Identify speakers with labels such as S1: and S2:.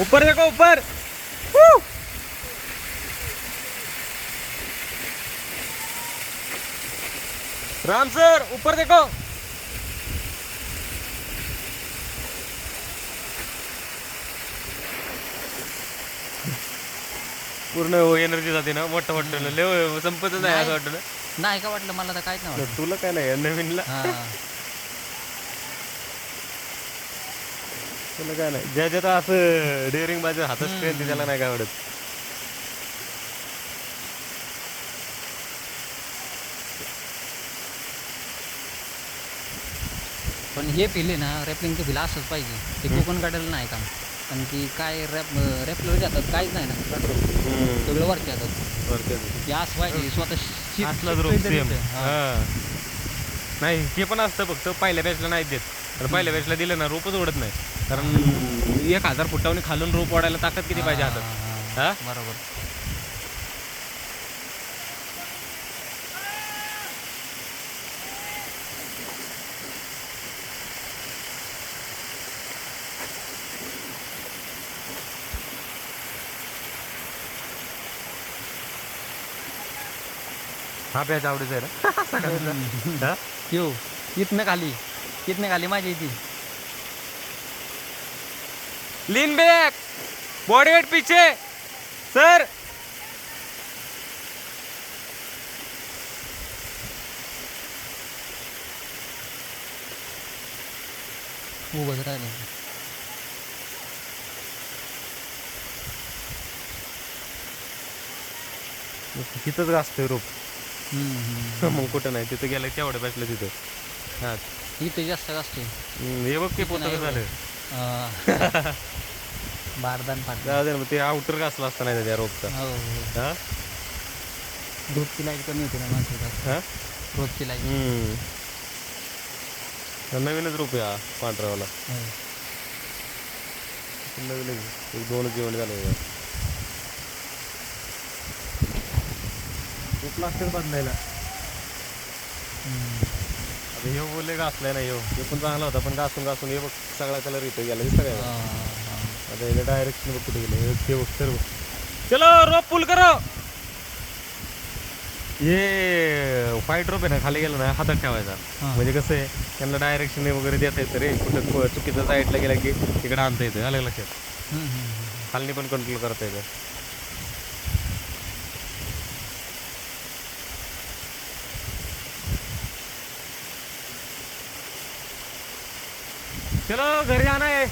S1: ऊपर देखो ऊपर। Woo! राम सर ऊपर देखो। पूर्ण एनर्जी जाते ना मोठं वाटतं लय संपतच नाही असं वाटतं ना.
S2: नाही का वाटलं मला तर काहीच नाही वाटलं.
S1: तुला काय नाही नवीनला
S2: हा.
S1: तुला काय नाही ज्या ज्यात असं डेअरिंग बाजू हातात स्ट्रेंथ त्याला नाही काय आवडत.
S2: पण हे पिले ना रॅपलिंगचं पिलं असंच पाहिजे. ते कोकण काढायला नाही काम. कारण की काय रॅपलर जातात काहीच नाही ना सगळं वरच्या जातात. हे असं पाहिजे स्वतः
S1: असलाच रोप सेम. नाही हे पण असतं फक्त पहिल्या बॅचला नाही देत. तर पहिल्या बॅचला दिलं ना रोपच ओढत नाही. कारण 1000 फुटावरून खालून रोप ओढायला ताकद किती पाहिजे हातात. हा
S2: बरोबर.
S1: हा बॅच आवडीचा आहे ना सगळ्यांचा.
S2: यो इथनं खाली माझ्या इथे.
S1: लीन बॅक बॉडी वेट पीछे सर.
S2: उभंच राहिलं.
S1: तिथंच गाजतोय रोप. मग कुठं नाही तिथं गेलं तेवढं बॅचलं तिथं. हा
S2: इथे जास्त असते.
S1: हे बघ ते पोतं झालं.
S2: बारदान पाठ.
S1: जाऊ दे ना ते आउटर घासला असता नाही त्या रोपचा.
S2: हो.
S1: हा
S2: रोजची लाईट कमी होती ना माणसाला.
S1: हा
S2: रोजची लाईट.
S1: नवीनच रोप आहे हा पांढरावाला. नवीनच एक 2 जेवण झालं. प्लास्टर बदलायला आता हे बोलले घासलाय ना हे पण चांगला होता पण घासून हे बघ सगळा कलर इथं गेला दिसतं काय. आता याला डायरेक्शन बघ कुठे गेलं हे बघ सर्व. चलो रोप पुल करो. हे व्हाईट रोप आहे ना खाली गेलं ना हातात ठेवायचा. म्हणजे कसं आहे त्यांना डायरेक्शन वगैरे देता येतं रे. कुठं चुकीचं साईडला गेला की इकडे आणता येतं. आलं लक्षात. खालनी पण कंट्रोल करता येतं. चलो घरी जाना है.